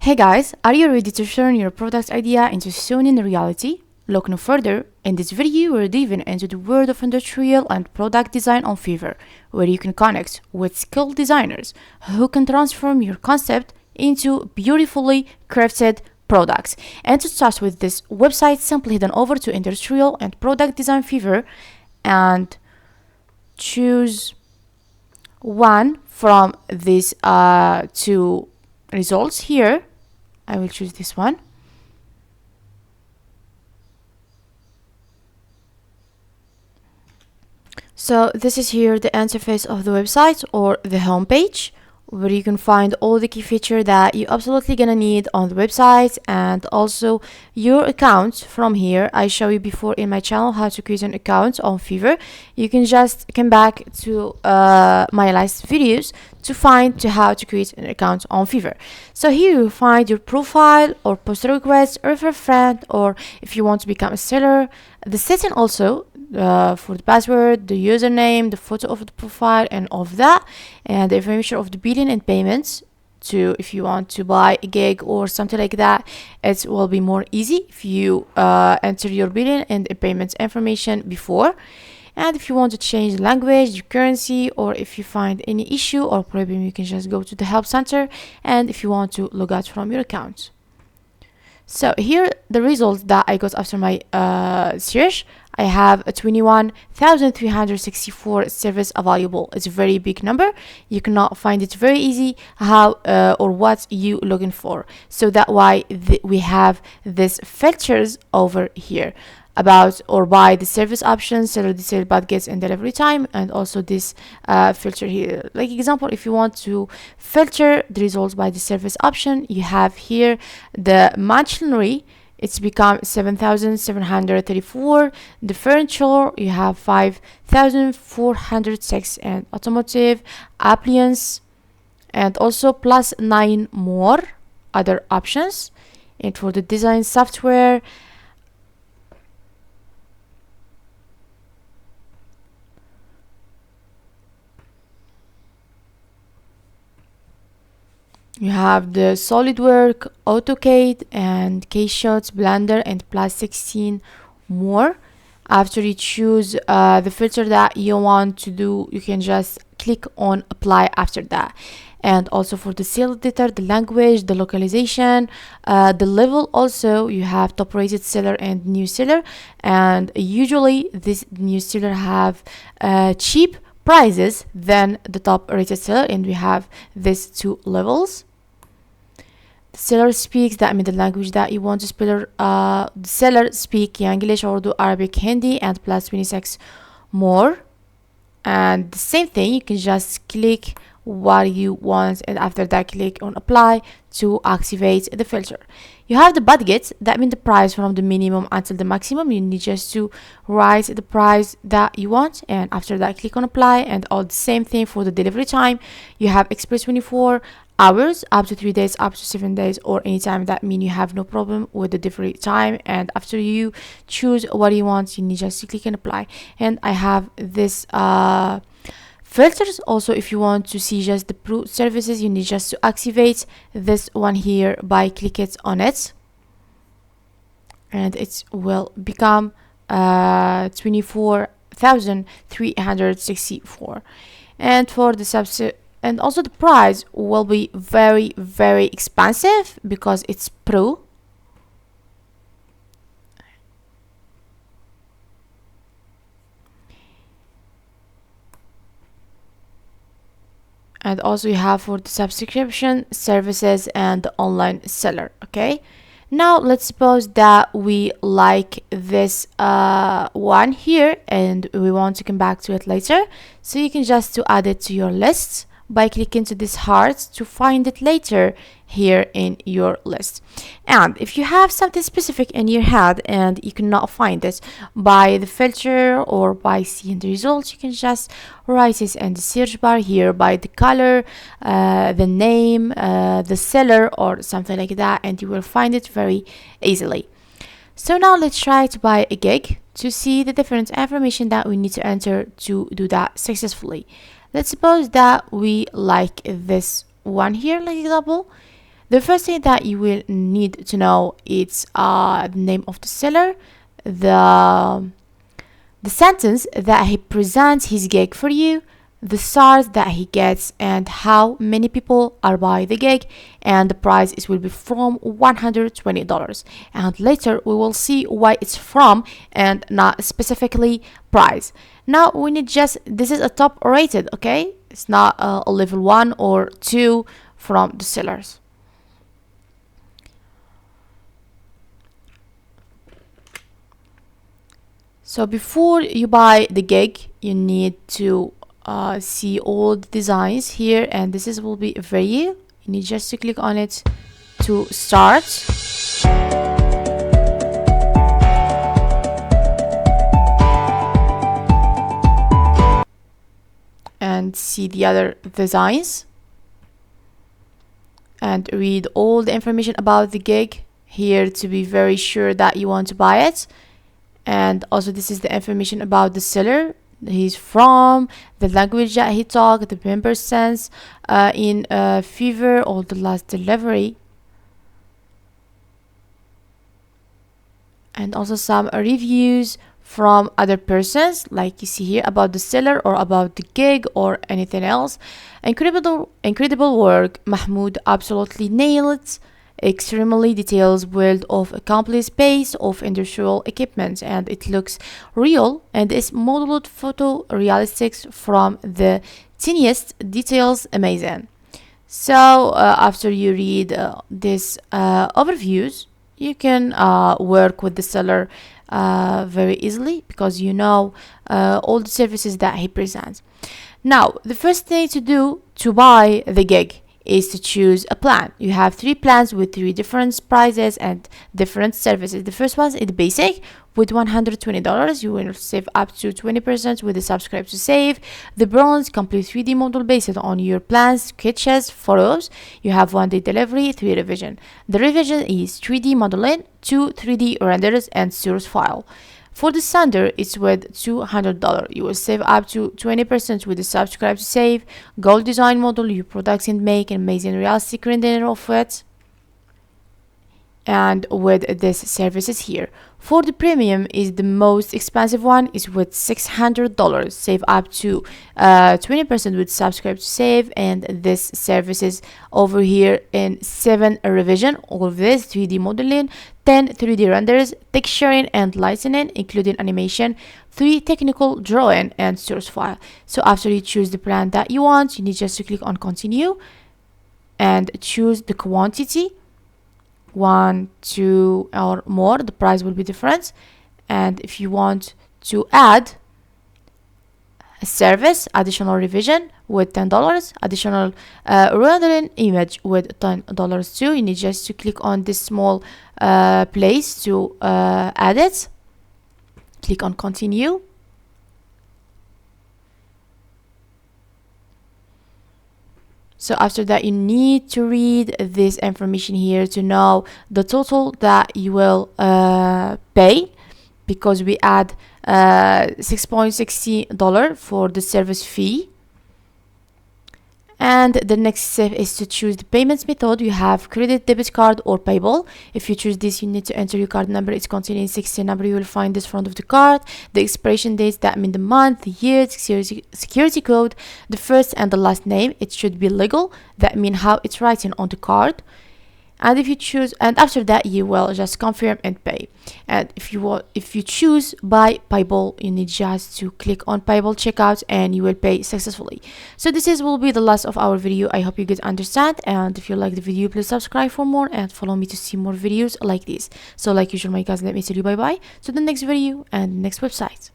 Hey guys, are you ready to turn your product idea into soon in reality? Look no further. In this video, we're diving into the world of industrial and product design on Fiverr, where you can connect with skilled designers who can transform your concept into beautifully crafted products. And to start with this website, simply head on over to industrial and product design Fiverr and choose one from these two results here. I will choose this one. So this is here the interface of the website or the home page, where you can find all the key features that you absolutely gonna need on the website, and also your account. From here, I show you before in my channel how to create an account on Fiverr. You can just come back to my last videos to find how to create an account on Fiverr. So here you find your profile or post a request or refer a friend, or if you want to become a seller, the setting also for the password, the username, the photo of the profile and all of that, and the information of the billing and payments. To if you want to buy a gig or something like that, it will be more easy if you enter your billing and the payments information before. And if you want to change the language, the currency, or if you find any issue or problem, you can just go to the help center. And if you want to log out from your account, so here the results that I got after my search. I have a 21,364 service available. It's a very big number. You cannot find it very easy how or what you looking for. So that's why we have these filters over here about or by the service options, seller detail, budgets and delivery time, and also this filter here. Like example, if you want to filter the results by the service option, you have here the machinery. It's become 7,734. The furniture, you have 5,406, and automotive, appliance, and also plus 9 more other options. And for the design software, you have the SolidWorks, AutoCAD, and KShot, Blender, and plus 16 more. After you choose the filter that you want to do, you can just click on apply after that. And also for the sales editor, the language, the localization, the level, also you have top rated seller and new seller. And usually this new seller have cheap prices than the top rated seller, and we have these two levels. The seller speaks, that means the language that you want to spell. The seller speak English, Urdu, Arabic, Hindi, and plus 26 more. And the same thing, you can just click what you want, and after that click on apply to activate the filter. You have the budget, that means the price from the minimum until the maximum. You need just to write the price that you want, and after that click on apply. And all the same thing for the delivery time. You have express 24 hours, up to 3 days, up to 7 days, or anytime. That means you have no problem with the delivery time. And after you choose what you want, you need just to click and apply. And I have this filters. Also, if you want to see just the pro services, you need just to activate this one here by clicking on it, and it will become 24,364. And for the subset, and also the price will be very, very expensive because it's pro. And also you have for the subscription services and the online seller. Okay, now let's suppose that we like this one here and we want to come back to it later. So you can just to add it to your list by clicking to this heart to find it later here in your list. And if you have something specific in your head and you cannot find it by the filter or by seeing the results, you can just write it in the search bar here by the color, the name, the seller, or something like that, and you will find it very easily. So now let's try to buy a gig to see the different information that we need to enter to do that successfully. Let's suppose that we like this one here, like example. The first thing that you will need to know is the name of the seller, the sentence that he presents his gig for you, the stars that he gets, and how many people are buying the gig, and the price is will be from $120. And later we will see why it's from and not specifically price. Now we need just, this is a top rated, okay? It's not a level 1 or 2 from the sellers. So before you buy the gig, you need to see all the designs here, and this is will be a value. You need just to click on it to start. And see the other designs and read all the information about the gig here to be very sure that you want to buy it. And also this is the information about the seller, he's from, the language that he talked, the member sense in Fiverr, or the last delivery, and also some reviews from other persons, like you see here, about the seller or about the gig or anything else. Incredible work, Mahmoud absolutely nailed it. Extremely detailed world of a complete space of industrial equipment, and it looks real and is modeled photorealistic from the tiniest details. Amazing. So after you read this overviews, you can work with the seller very easily, because you know all the services that he presents. Now the first thing to do to buy the gig is to choose a plan. You have 3 plans with 3 different prices and different services. The first one is the basic with $120. You will save up to 20% with the subscribe to save. The bronze, complete 3D model based on your plans, sketches, photos. You have 1-day delivery, 3 revision. The revision is 3D modeling, 2 3D renders, and source file. For the standard, it's with $200. You will save up to 20% with the subscribe to save. Gold design model, your products and make an amazing realistic rendering of it. And with this services here. For the premium is the most expensive one, is with $600. Save up to 20% with subscribe to save, and this services over here in 7 revision. All of this 3D modeling, 10 3D renders, texturing and lightening, including animation, 3 technical drawing, and source file. So after you choose the plan that you want, you need just to click on continue and choose the quantity, 1, 2 or more. The price will be different. And if you want to add a service, additional revision with $10, additional rendering image with $10 too, you need just to click on this small place to add it. Click on continue. So after that, you need to read this information here to know the total that you will pay, because we add $6.60 for the service fee. And the next step is to choose the payments method. You have credit, debit card, or PayPal. If you choose this, you need to enter your card number. It's containing 16 number. You will find this front of the card. The expiration dates, that mean the month, the year, security code, the first and the last name. It should be legal. That mean how it's written on the card. And if you choose, and after that you will just confirm and pay. And if you choose by PayPal, you need just to click on PayPal checkout and you will pay successfully. So this will be the last of our video. I hope you guys understand, and if you like the video, please subscribe for more and follow me to see more videos like this. So like usual, my guys, let me tell you bye bye to the next video and next website.